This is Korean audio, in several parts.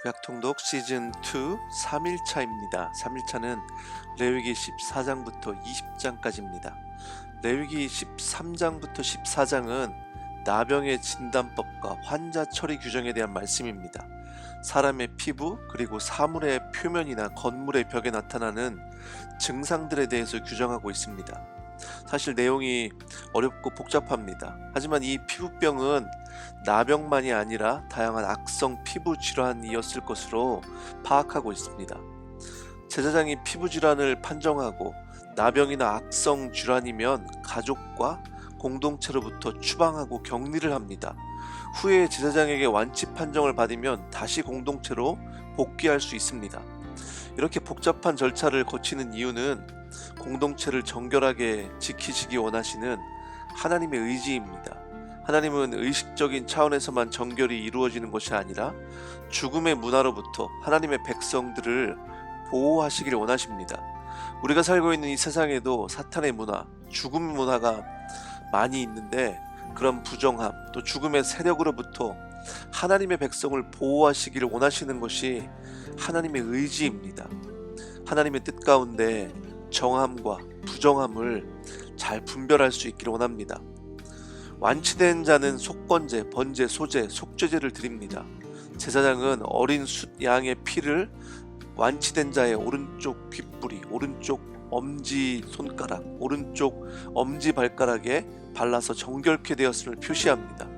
구약통독 시즌2 3일차입니다. 3일차는 레위기 14장부터 20장까지입니다. 레위기 13장부터 14장은 나병의 진단법과 환자 처리 규정에 대한 말씀입니다. 사람의 피부 그리고 사물의 표면이나 건물의 벽에 나타나는 증상들에 대해서 규정하고 있습니다. 사실 내용이 어렵고 복잡합니다. 하지만 이 피부병은 나병만이 아니라 다양한 악성 피부 질환이었을 것으로 파악하고 있습니다. 제사장이 피부 질환을 판정하고 나병이나 악성 질환이면 가족과 공동체로부터 추방하고 격리를 합니다. 후에 제사장에게 완치 판정을 받으면 다시 공동체로 복귀할 수 있습니다. 이렇게 복잡한 절차를 거치는 이유는 공동체를 정결하게 지키시기 원하시는 하나님의 의지입니다. 하나님은 의식적인 차원에서만 정결이 이루어지는 것이 아니라 죽음의 문화로부터 하나님의 백성들을 보호하시기를 원하십니다. 우리가 살고 있는 이 세상에도 사탄의 문화, 죽음의 문화가 많이 있는데 그런 부정함, 또 죽음의 세력으로부터 하나님의 백성을 보호하시기를 원하시는 것이 하나님의 의지입니다. 하나님의 뜻 가운데 정함과 부정함을 잘 분별할 수 있기를 원합니다. 완치된 자는 속건제, 번제, 소제, 속죄제를 드립니다. 제사장은 어린 숫 양의 피를 완치된 자의 오른쪽 귓불이, 오른쪽 엄지 손가락, 오른쪽 엄지 발가락에 발라서 정결케 되었음을 표시합니다.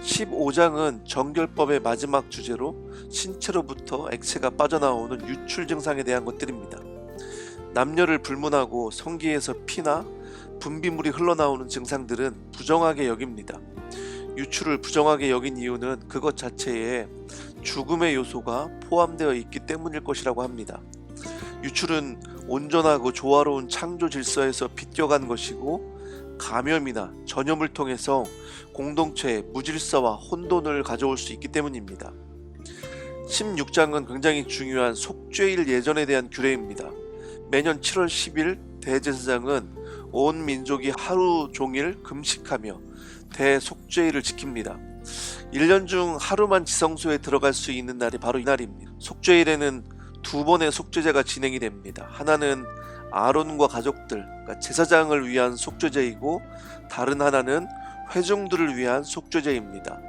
15장은 정결법의 마지막 주제로 신체로부터 액체가 빠져나오는 유출 증상에 대한 것들입니다. 남녀를 불문하고 성기에서 피나 분비물이 흘러나오는 증상들은 부정하게 여깁니다. 유출을 부정하게 여긴 이유는 그것 자체에 죽음의 요소가 포함되어 있기 때문일 것이라고 합니다. 유출은 온전하고 조화로운 창조 질서에서 비껴간 것이고 감염이나 전염을 통해서 공동체에 무질서와 혼돈을 가져올 수 있기 때문입니다. 16장은 굉장히 중요한 속죄일 예전에 대한 규례입니다. 매년 7월 10일 대제사장은 온 민족이 하루 종일 금식하며 대속죄일을 지킵니다. 1년 중 하루만 지성소에 들어갈 수 있는 날이 바로 이날입니다. 속죄일에는 두 번의 속죄제가 진행이 됩니다. 하나는 아론과 가족들, 그러니까 제사장을 위한 속죄제이고 다른 하나는 회중들을 위한 속죄제입니다.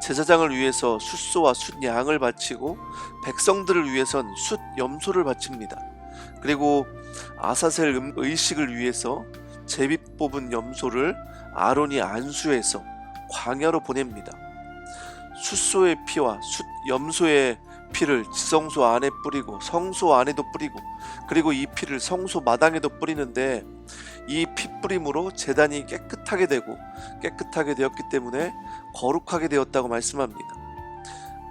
제사장을 위해서 숫소와 숫양을 바치고 백성들을 위해선 숫염소를 바칩니다. 그리고 아사셀 의식을 위해서 제비 뽑은 염소를 아론이 안수해서 광야로 보냅니다. 숫소의 피와 숫염소의 피를 지성소 안에 뿌리고 성소 안에도 뿌리고 그리고 이 피를 성소 마당에도 뿌리는데 이 피 뿌림으로 제단이 깨끗하게 되고 깨끗하게 되었기 때문에 거룩하게 되었다고 말씀합니다.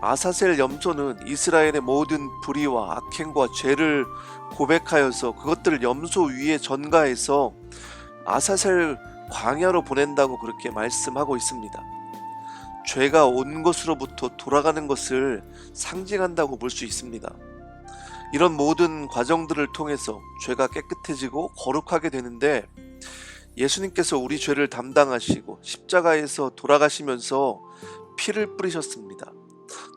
아사셀 염소는 이스라엘의 모든 불의와 악행과 죄를 고백하여서 그것들을 염소 위에 전가해서 아사셀 광야로 보낸다고 그렇게 말씀하고 있습니다. 죄가 온 것으로부터 돌아가는 것을 상징한다고 볼 수 있습니다. 이런 모든 과정들을 통해서 죄가 깨끗해지고 거룩하게 되는데 예수님께서 우리 죄를 담당하시고 십자가에서 돌아가시면서 피를 뿌리셨습니다.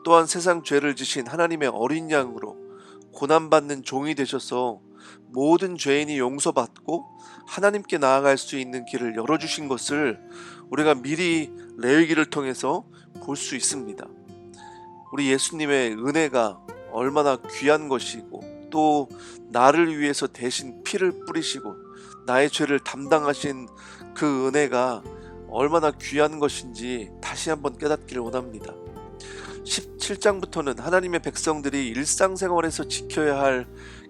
또한 세상 죄를 지신 하나님의 어린 양으로 고난받는 종이 되셔서 모든 죄인이 용서받고 하나님께 나아갈 수 있는 길을 열어주신 것을 우리가 미리 레위기를 통해서 볼 수 있습니다. 우리 예수님의 은혜가 얼마나 귀한 것이고 또 나를 위해서 대신 피를 뿌리시고 나의 죄를 담당하신 그 은혜가 얼마나 귀한 것인지 다시 한번 깨닫기를 원합니다. 17장부터는 하나님의 백성들이 일상생활에서 지켜야 할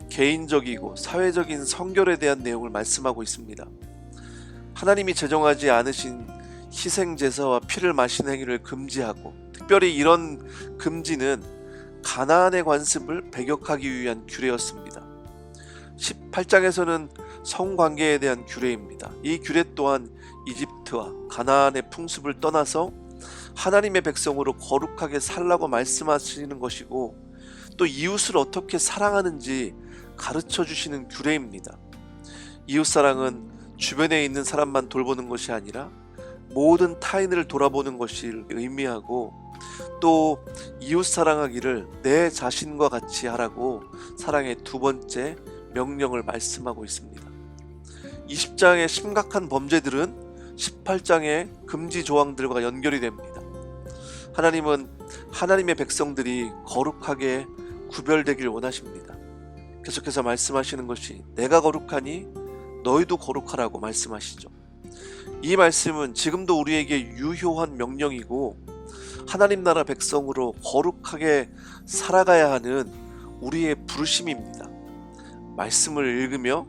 개인적이고 사회적인 성결에 대한 내용을 말씀하고 있습니다. 하나님이 제정하지 않으신 희생제사와 피를 마시는 행위를 금지하고 특별히 이런 금지는 가나안의 관습을 배격하기 위한 규례였습니다. 18장에서는 성관계에 대한 규례입니다. 이 규례 또한 이집트와 가나안의 풍습을 떠나서 하나님의 백성으로 거룩하게 살라고 말씀하시는 것이고 또 이웃을 어떻게 사랑하는지 가르쳐 주시는 규례입니다. 이웃사랑은 주변에 있는 사람만 돌보는 것이 아니라 모든 타인을 돌아보는 것을 의미하고 또 이웃 사랑하기를 내 자신과 같이 하라고 사랑의 두 번째 명령을 말씀하고 있습니다. 20장의 심각한 범죄들은 18장의 금지 조항들과 연결이 됩니다. 하나님은 하나님의 백성들이 거룩하게 구별되길 원하십니다. 계속해서 말씀하시는 것이 내가 거룩하니 너희도 거룩하라고 말씀하시죠. 이 말씀은 지금도 우리에게 유효한 명령이고 하나님 나라 백성으로 거룩하게 살아가야 하는 우리의 부르심입니다. 말씀을 읽으며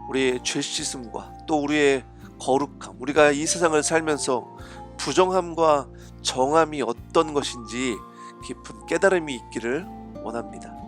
우리의 죄 씻음과 또 우리의 거룩함, 우리가 이 세상을 살면서 부정함과 정함이 어떤 것인지 깊은 깨달음이 있기를 원합니다.